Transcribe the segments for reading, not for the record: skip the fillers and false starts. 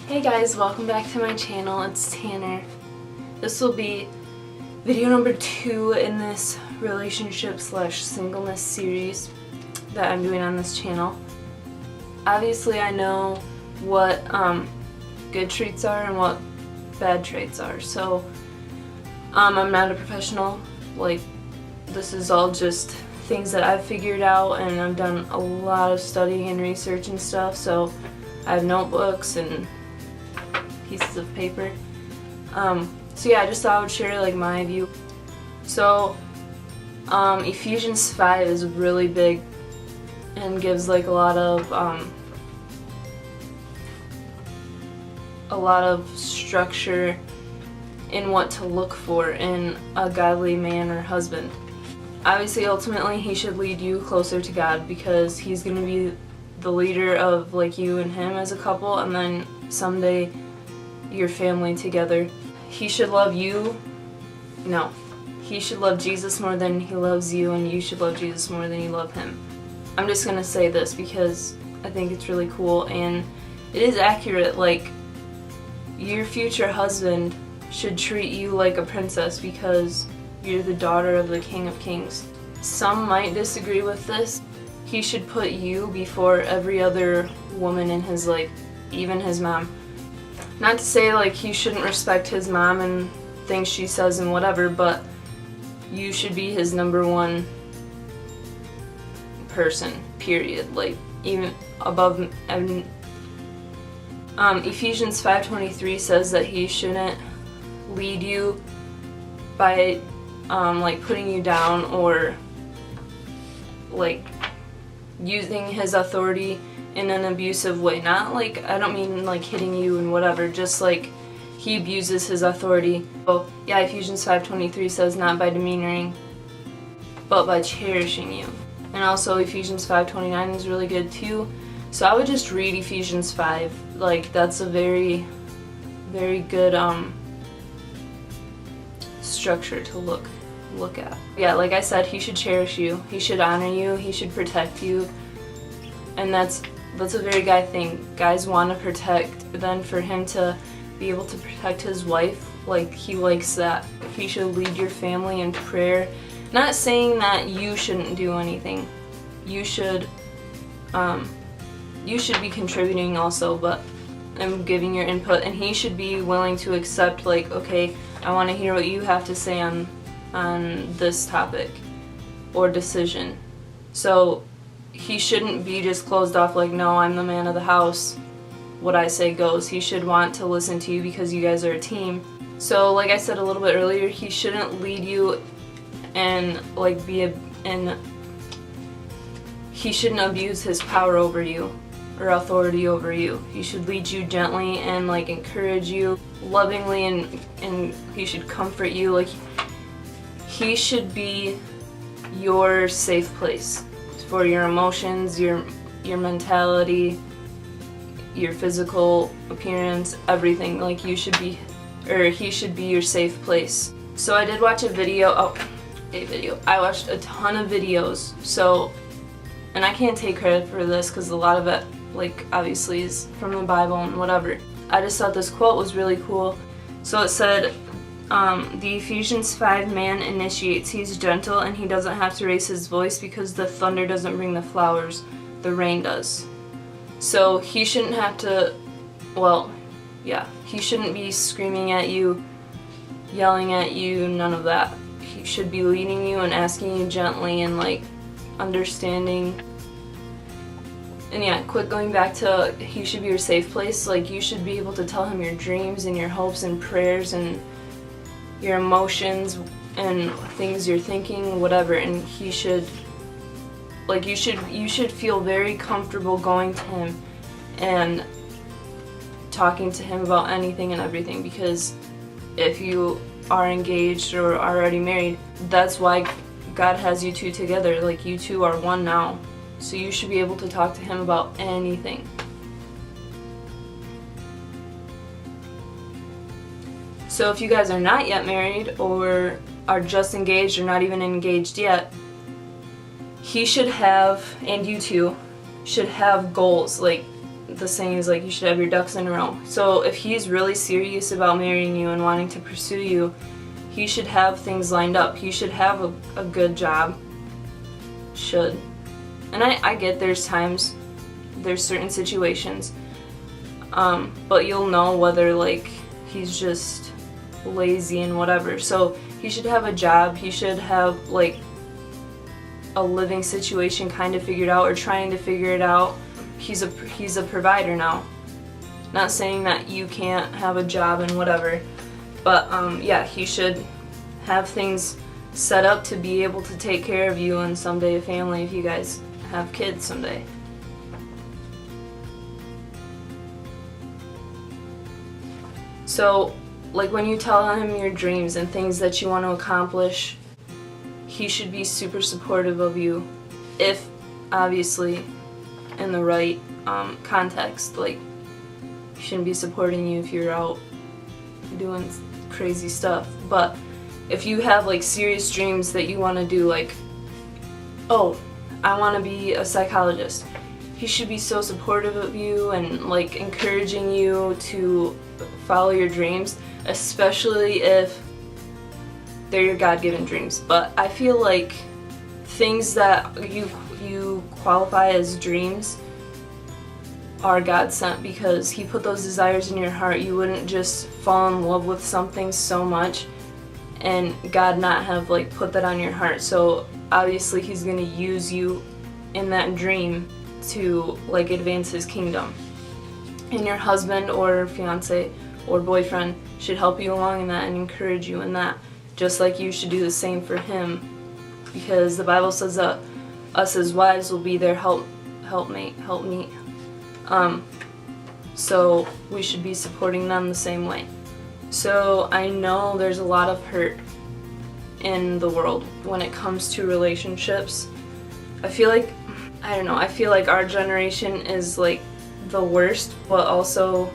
Hey guys, welcome back to my channel. It's Tanner. This will be video number 2 in this relationship/singleness series that I'm doing on this channel. Obviously I know what good traits are and what bad traits are, so I'm not a professional. Like, this is all just things that I've figured out, and I've done a lot of studying and research and stuff, so I have notebooks and pieces of paper. So yeah, I just thought I would share like my view. So Ephesians 5 is really big and gives like a lot of structure in what to look for in a godly man or husband. Obviously, ultimately, he should lead you closer to God because he's going to be the leader of like you and him as a couple, and then someday your family together. He should love you. No. He should love Jesus more than he loves you, and you should love Jesus more than you love him. I'm just going to say this because I think it's really cool, and it is accurate. Like, your future husband should treat you like a princess because you're the daughter of the King of Kings. Some might disagree with this. He should put you before every other woman in his life, even his mom. Not to say like he shouldn't respect his mom and things she says and whatever, but you should be his number one person, period. Like, even above. Ephesians 5:23 says that he shouldn't lead you by like putting you down or like using his authority in an abusive way. Not like, I don't mean like hitting you and whatever, just like he abuses his authority. So yeah, Ephesians 5:23 says not by demeanoring but by cherishing you. And also Ephesians 5:29 is really good too. So I would just read Ephesians 5. Like, that's a very, very good structure to look at. Yeah, like I said, he should cherish you, he should honor you, he should protect you, and that's a very guy thing. Guys want to protect, but then for him to be able to protect his wife, like, he likes that. He should lead your family in prayer. Not saying that you shouldn't do anything. You should be contributing also, but and giving your input, and he should be willing to accept, like, okay, I want to hear what you have to say on this topic or decision. So he shouldn't be just closed off like, no, I'm the man of the house, what I say goes. He should want to listen to you because you guys are a team. So like I said a little bit earlier, he shouldn't lead you and like he shouldn't abuse his power over you or authority over you. He should lead you gently and like encourage you lovingly, and he should comfort you. Like, he should be your safe place for your emotions, your mentality, your physical appearance, everything. Like, he should be your safe place. So I did watch I watched a ton of videos, so, and I can't take credit for this because a lot of it, like, obviously is from the Bible and whatever. I just thought this quote was really cool. So it said, the Ephesians 5 man initiates. He's gentle and he doesn't have to raise his voice because the thunder doesn't bring the flowers, the rain does. So he shouldn't have to, well, yeah, he shouldn't be screaming at you, yelling at you, none of that. He should be leading you and asking you gently and like understanding. And yeah, quick going back to he should be your safe place. Like, you should be able to tell him your dreams and your hopes and prayers and your emotions and things you're thinking, whatever, and he should, like, you should feel very comfortable going to him and talking to him about anything and everything, because if you are engaged or are already married, that's why God has you two together. Like, you two are one now. So you should be able to talk to him about anything. So if you guys are not yet married or are just engaged or not even engaged yet, he should have, and you two should have goals. Like, the saying is like you should have your ducks in a row. So if he's really serious about marrying you and wanting to pursue you, he should have things lined up. He should have a good job. Should. And I get there's times, there's certain situations, but you'll know whether like he's just lazy and whatever. So he should have a job. He should have like a living situation kind of figured out, or trying to figure it out. He's a provider now. Not saying that you can't have a job and whatever, but yeah, he should have things set up to be able to take care of you and someday a family if you guys have kids someday. So like when you tell him your dreams and things that you want to accomplish, he should be super supportive of you, if obviously in the right context. Like, he shouldn't be supporting you if you're out doing crazy stuff. But if you have like serious dreams that you want to do, like, oh, I want to be a psychologist, he should be so supportive of you and like encouraging you to follow your dreams, especially if they're your God-given dreams. But I feel like things that you qualify as dreams are God sent, because he put those desires in your heart. You wouldn't just fall in love with something so much and God not have like put that on your heart. So obviously he's going to use you in that dream to like advance his kingdom. And your husband or fiance or boyfriend should help you along in that and encourage you in that, just like you should do the same for him, because the Bible says that us as wives will be their helpmeet. So we should be supporting them the same way. So I know there's a lot of hurt in the world when it comes to relationships. I feel like our generation is like the worst, but also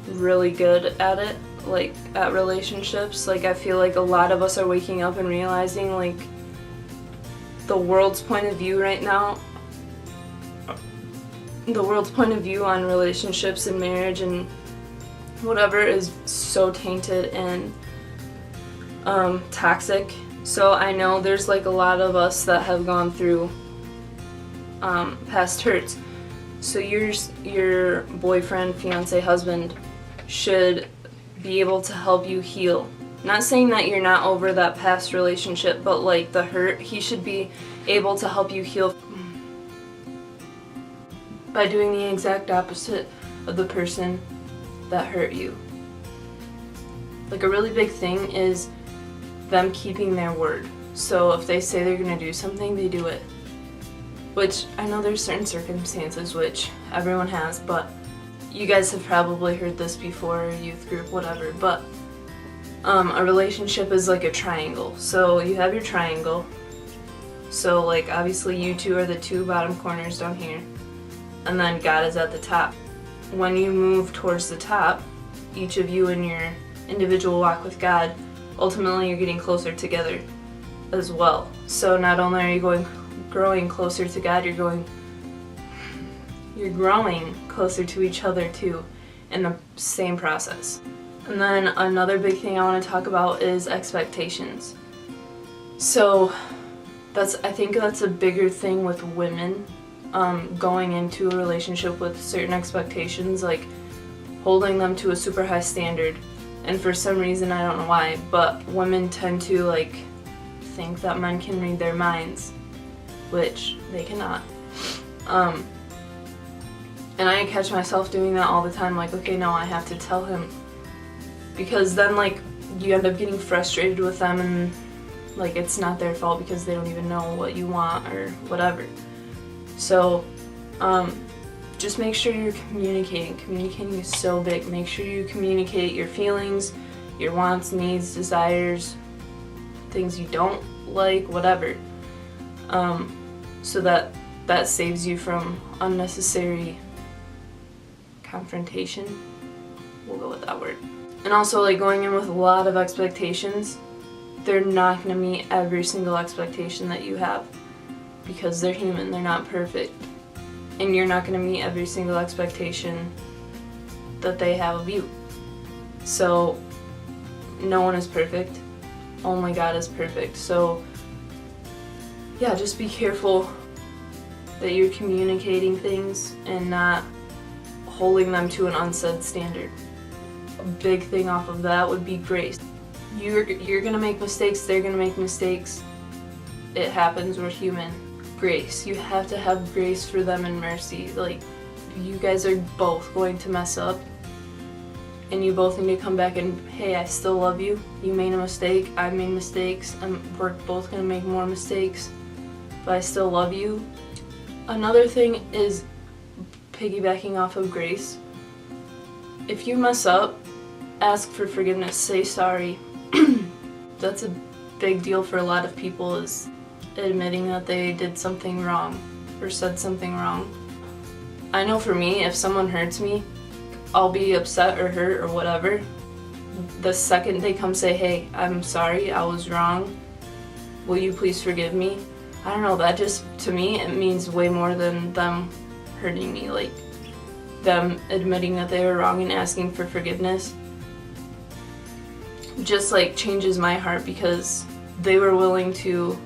really good at it, like at relationships. Like, I feel like a lot of us are waking up and realizing like the world's point of view right now, the world's point of view on relationships and marriage and whatever is so tainted and toxic. So I know there's like a lot of us that have gone through past hurts. So your boyfriend, fiance, husband should be able to help you heal. Not saying that you're not over that past relationship, but like the hurt, he should be able to help you heal by doing the exact opposite of the person that hurt you. Like, a really big thing is them keeping their word. So if they say they're gonna do something, they do it. Which, I know there's certain circumstances which everyone has, but you guys have probably heard this before, youth group, whatever, but a relationship is like a triangle. So you have your triangle. So like, obviously you two are the two bottom corners down here, and then God is at the top. When you move towards the top, each of you in your individual walk with God, ultimately you're getting closer together as well. So not only are you growing closer to God, you're growing closer to each other too in the same process. And then another big thing I want to talk about is expectations. So I think that's a bigger thing with women, going into a relationship with certain expectations, like holding them to a super high standard. And for some reason, I don't know why, but women tend to like think that men can read their minds, which they cannot. And I catch myself doing that all the time, like, okay, no, I have to tell him, because then like you end up getting frustrated with them and like it's not their fault because they don't even know what you want or whatever. So just make sure you're communicating. Communicating is so big. Make sure you communicate your feelings, your wants, needs, desires, things you don't like, whatever, so that saves you from unnecessary confrontation. We'll go with that word. And also, like, going in with a lot of expectations, they're not going to meet every single expectation that you have, because they're human, they're not perfect. and you're not going to meet every single expectation that they have of you. So no one is perfect. Only God is perfect. So yeah, just be careful that you're communicating things and not holding them to an unsaid standard. A big thing off of that would be grace. You're gonna make mistakes, they're gonna make mistakes. It happens, we're human. Grace. You have to have grace for them and mercy. Like, you guys are both going to mess up, and you both need to come back and, hey, I still love you. You made a mistake, I made mistakes, and we're both gonna make more mistakes, but I still love you. Another thing is piggybacking off of grace. If you mess up, ask for forgiveness, say sorry. That's a big deal for a lot of people, is admitting that they did something wrong or said something wrong. I know for me, if someone hurts me, I'll be upset or hurt or whatever. The second they come say, hey, I'm sorry, I was wrong, will you please forgive me? I don't know, that just, to me, it means way more than them hurting me. Like, them admitting that they were wrong and asking for forgiveness just like changes my heart, because they were willing to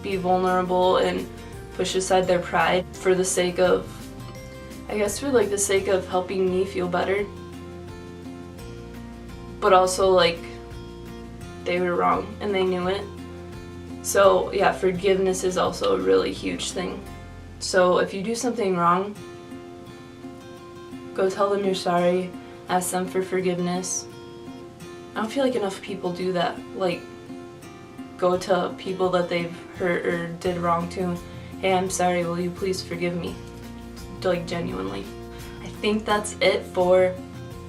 be vulnerable and push aside their pride for the sake of, I guess for like the sake of helping me feel better. But also, like, they were wrong and they knew it. So yeah, forgiveness is also a really huge thing. So if you do something wrong, go tell them you're sorry, ask them for forgiveness. I don't feel like enough people do that. Like, go to people that they've hurt or did wrong to, hey, I'm sorry, will you please forgive me? Like, genuinely. I think that's it for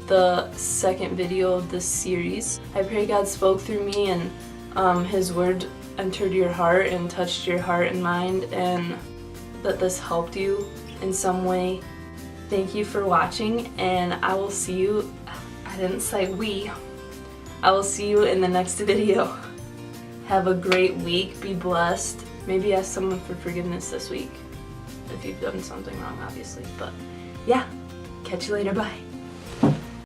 the second video of this series. I pray God spoke through me and His word entered your heart and touched your heart and mind, and that this helped you in some way. Thank you for watching, and I will see you, I didn't say we, I will see you in the next video. Have a great week, be blessed. Maybe ask someone for forgiveness this week if you've done something wrong, obviously. But yeah, catch you later, bye.